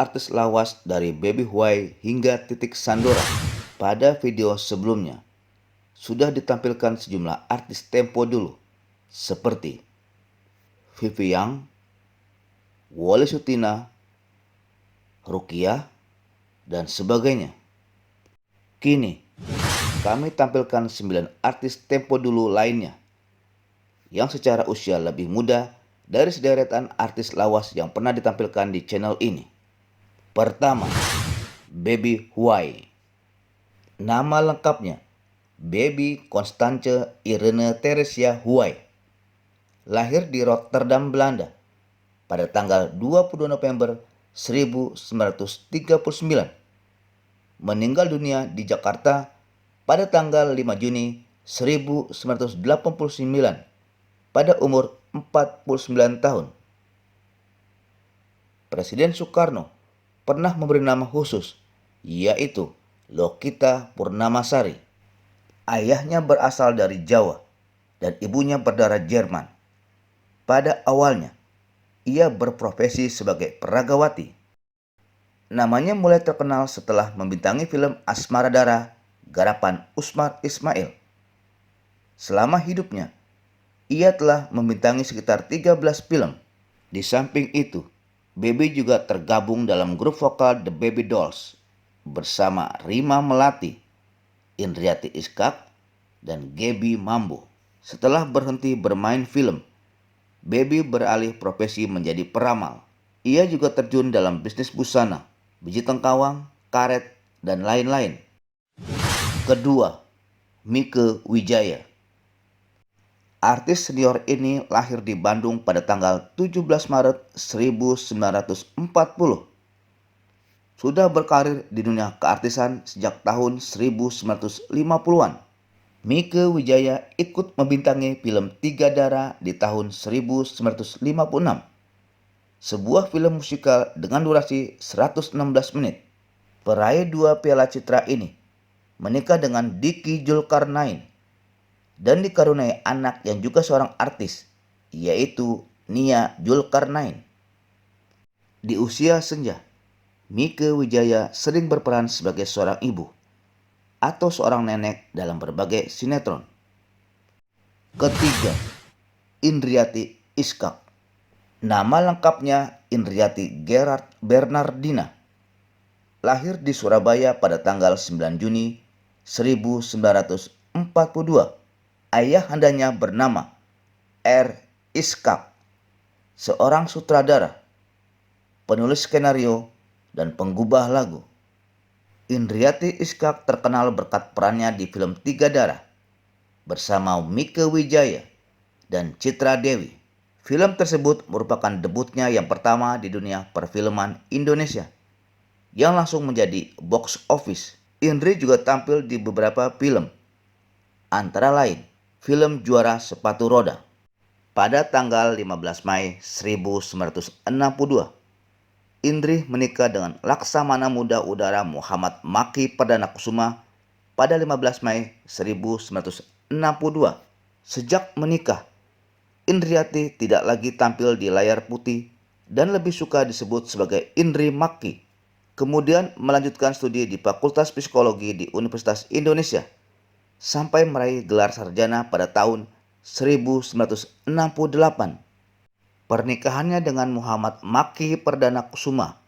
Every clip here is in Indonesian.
artis lawas dari Baby Huay hingga Titik Sandora. Pada video sebelumnya, sudah ditampilkan sejumlah artis tempo dulu, seperti Vivi Yang, Wole Sutina, Rukiah, dan sebagainya. Kini, kami tampilkan 9 artis tempo dulu lainnya, yang secara usia lebih muda dari sederetan artis lawas yang pernah ditampilkan di channel ini. Pertama, Baby Huay. Nama lengkapnya, Baby Constance Irene Theresia Huay. Lahir di Rotterdam, Belanda, pada tanggal 22 November 1939. Meninggal dunia di Jakarta pada tanggal 5 Juni 1989 pada umur 49 tahun. Presiden Soekarno pernah memberi nama khusus, yaitu Lokita Purnamasari. Ayahnya berasal dari Jawa dan ibunya berdarah Jerman. Pada awalnya, ia berprofesi sebagai peragawati. Namanya mulai terkenal setelah membintangi film Asmara Dara garapan Usmar Ismail. Selama hidupnya, ia telah membintangi sekitar 13 film. Di samping itu, Baby juga tergabung dalam grup vokal The Baby Dolls bersama Rima Melati, Indriati Iskak, dan Gaby Mambo. Setelah berhenti bermain film, Baby beralih profesi menjadi peramal. Ia juga terjun dalam bisnis busana, biji tengkawang, karet, dan lain-lain. Kedua, Mieke Wijaya. Artis senior ini lahir di Bandung pada tanggal 17 Maret 1940. Sudah berkarir di dunia keartisan sejak tahun 1950-an. Mieke Wijaya ikut membintangi film Tiga Darah di tahun 1956. Sebuah film musikal dengan durasi 116 menit. Peraih 2 Piala Citra ini menikah dengan Diki Zulkarnain dan dikaruniai anak yang juga seorang artis, yaitu Nia Zulkarnain. Di usia senja, Mieke Wijaya sering berperan sebagai seorang ibu atau seorang nenek dalam berbagai sinetron. Ketiga, Indriati Iskak. Nama lengkapnya Indriati Gerard Bernardina. Lahir di Surabaya pada tanggal 9 Juni 1942. Ayahandanya bernama R. Iskak, seorang sutradara, penulis skenario, dan penggubah lagu. Indriati Iskak terkenal berkat perannya di film Tiga Darah bersama Mieke Wijaya dan Citra Dewi. Film tersebut merupakan debutnya yang pertama di dunia perfilman Indonesia, yang langsung menjadi box office. Indri juga tampil di beberapa film, antara lain film Juara Sepatu Roda. Pada tanggal 15 Mei 1962, Indri menikah dengan Laksamana Muda Udara Muhammad Maki Perdana Kusuma pada 15 Mei 1962. Sejak menikah, Indriati tidak lagi tampil di layar putih dan lebih suka disebut sebagai Indri Maki. Kemudian melanjutkan studi di Fakultas Psikologi di Universitas Indonesia sampai meraih gelar sarjana pada tahun 1968. Pernikahannya dengan Muhammad Maki Perdana Kusuma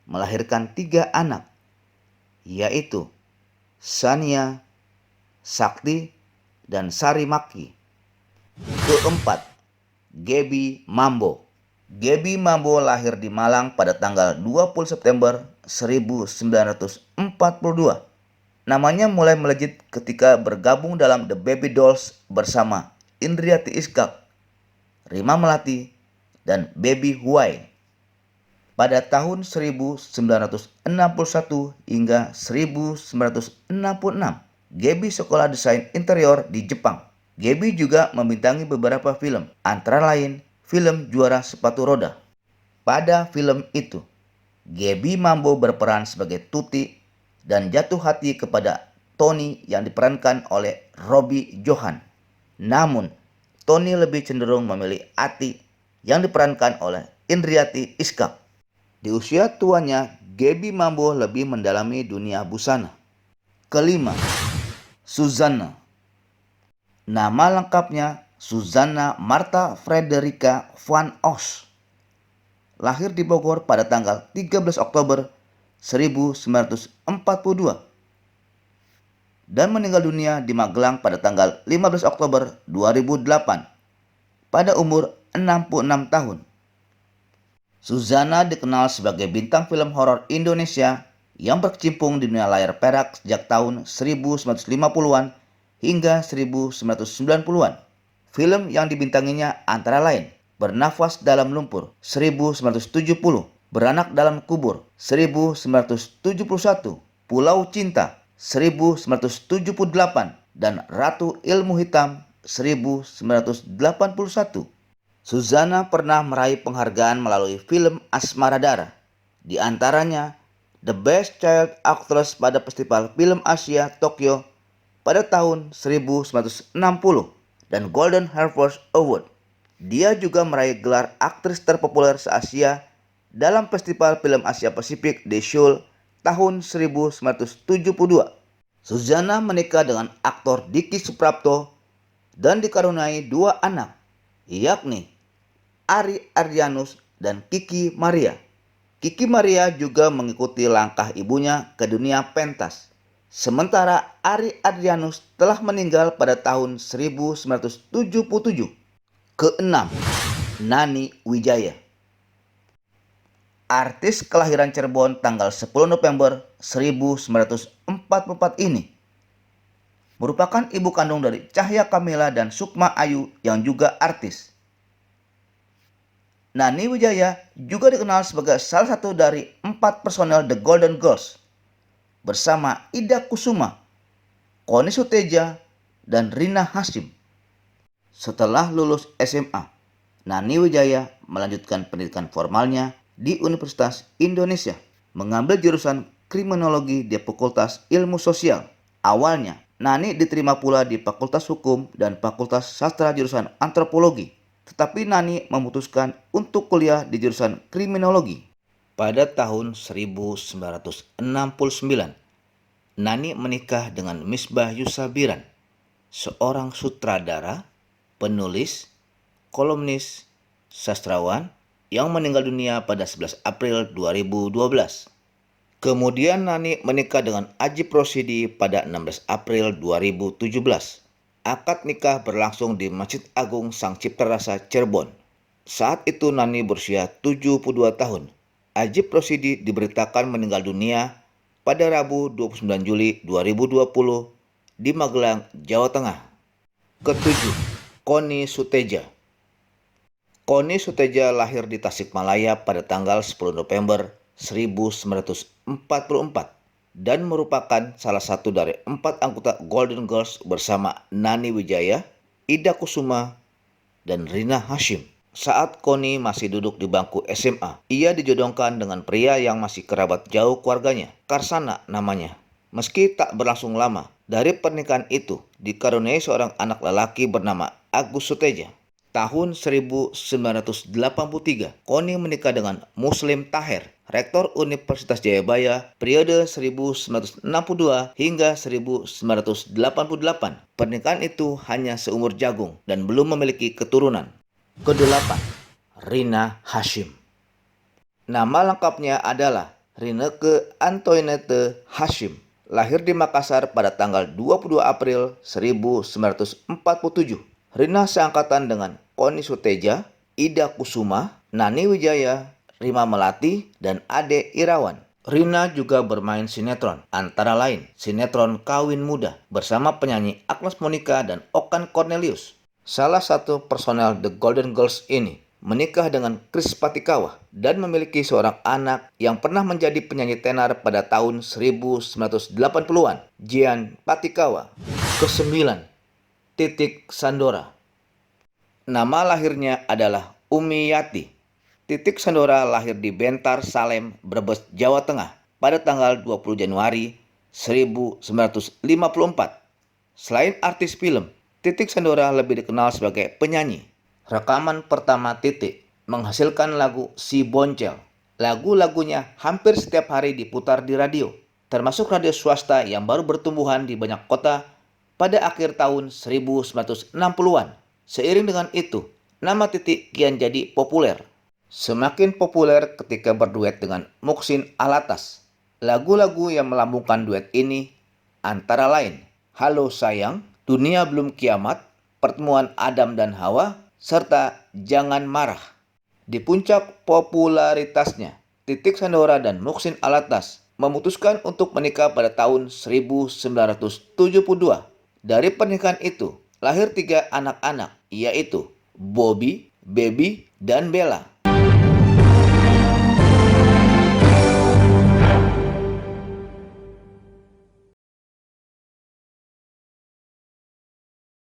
melahirkan 3 anak, yaitu Sania, Sakti, dan Sari Maki. Keempat, Gaby Mambo. Gaby Mambo lahir di Malang pada tanggal 20 September 1942. Namanya mulai melejit ketika bergabung dalam The Baby Dolls bersama Indriati Iskak, Rima Melati, dan Baby Huay. Pada tahun 1961 hingga 1966, Gaby sekolah desain interior di Jepang. Gaby juga membintangi beberapa film, antara lain film Juara Sepatu Roda. Pada film itu, Gaby Mambo berperan sebagai Tuti dan jatuh hati kepada Tony yang diperankan oleh Robby Johan. Namun, Tony lebih cenderung memilih Ati yang diperankan oleh Indriati Iskak. Di usia tuanya, Gaby Mambo lebih mendalami dunia busana. Kelima, Suzanna. Nama lengkapnya Suzanna Martha Frederica van Os. Lahir di Bogor pada tanggal 13 Oktober 1942 dan meninggal dunia di Magelang pada tanggal 15 Oktober 2008 pada umur 66 tahun. Suzanna dikenal sebagai bintang film horor Indonesia yang berkecimpung di dunia layar perak sejak tahun 1950-an hingga 1990-an. Film yang dibintanginya antara lain Bernafas dalam Lumpur 1970, Beranak dalam Kubur 1971, Pulau Cinta 1978, dan Ratu Ilmu Hitam 1981. Suzanna pernah meraih penghargaan melalui film Asmara Darah, di antaranya The Best Child Actress pada Festival Film Asia Tokyo pada tahun 1960 dan Golden Harvest Award. Dia juga meraih gelar aktris terpopuler se-Asia dalam Festival Film Asia Pasifik di Seoul tahun 1972. Suzanna menikah dengan aktor Diki Suprapto dan dikaruniai 2 anak, yakni Ari Adrianus dan Kiki Maria. Kiki Maria juga mengikuti langkah ibunya ke dunia pentas. Sementara Ari Adrianus telah meninggal pada tahun 1977. Keenam, Nani Wijaya. Artis kelahiran Cirebon tanggal 10 November 1944 ini merupakan ibu kandung dari Cahya Kamila dan Sukma Ayu yang juga artis. Nani Wijaya juga dikenal sebagai salah satu dari 4 personel The Golden Girls bersama Ida Kusuma, Connie Suteja, dan Rina Hasyim. Setelah lulus SMA, Nani Wijaya melanjutkan pendidikan formalnya di Universitas Indonesia, mengambil jurusan Kriminologi di Fakultas Ilmu Sosial. Awalnya, Nani diterima pula di Fakultas Hukum dan Fakultas Sastra jurusan Antropologi. Tetapi Nani memutuskan untuk kuliah di jurusan kriminologi. Pada tahun 1969, Nani menikah dengan Misbah Yusabiran, seorang sutradara, penulis, kolumnis, sastrawan yang meninggal dunia pada 11 April 2012. Kemudian Nani menikah dengan Ajib Rosidi pada 16 April 2017. Akad nikah berlangsung di Masjid Agung Sang Cipta Rasa Cirebon. Saat itu Nani berusia 72 tahun. Ajib Rosidi diberitakan meninggal dunia pada Rabu 29 Juli 2020 di Magelang, Jawa Tengah. Ketujuh, Connie Suteja. Connie Suteja lahir di Tasikmalaya pada tanggal 10 November 1944. Dan merupakan salah satu dari 4 anggota Golden Girls bersama Nani Wijaya, Ida Kusuma, dan Rina Hasyim. Saat Connie masih duduk di bangku SMA, ia dijodohkan dengan pria yang masih kerabat jauh keluarganya, Karsana namanya. Meski tak berlangsung lama, dari pernikahan itu dikaruniai seorang anak lelaki bernama Agus Suteja. Tahun 1983, Connie menikah dengan Muslim Taher, Rektor Universitas Jayabaya periode 1962 hingga 1988. Pernikahan itu hanya seumur jagung dan belum memiliki keturunan. Kedelapan, Rina Hasyim. Nama lengkapnya adalah Rineke Antoinette Hasyim. Lahir di Makassar pada tanggal 22 April 1947. Rina seangkatan dengan Connie Suteja, Ida Kusuma, Nani Wijaya, Rima Melati, dan Ade Irawan. Rina juga bermain sinetron, antara lain sinetron Kawin Muda bersama penyanyi Agnes Monica dan Okan Cornelius. Salah satu personel The Golden Girls ini menikah dengan Kris Patikawa dan memiliki seorang anak yang pernah menjadi penyanyi tenar pada tahun 1980-an, Jian Patikawa. Kesembilan, Titik Sandora. Nama lahirnya adalah Umi Yati. Titik Sandora lahir di Bentar, Salem, Brebes, Jawa Tengah pada tanggal 20 Januari 1954. Selain artis film, Titik Sandora lebih dikenal sebagai penyanyi. Rekaman pertama Titik menghasilkan lagu Si Boncel Lagu-lagunya hampir setiap hari diputar di radio, termasuk radio swasta yang baru bertumbuhan di banyak kota pada akhir tahun 1960-an. Seiring dengan itu, nama Titi kian jadi populer. Semakin populer ketika berduet dengan Muhsin Alatas. Lagu-lagu yang melambungkan duet ini antara lain Halo Sayang, Dunia Belum Kiamat, Pertemuan Adam dan Hawa, serta Jangan Marah. Di puncak popularitasnya, Titik Sandora dan Muhsin Alatas memutuskan untuk menikah pada tahun 1972. Dari pernikahan itu, lahir 3 anak-anak, yaitu Bobby, Baby, dan Bella.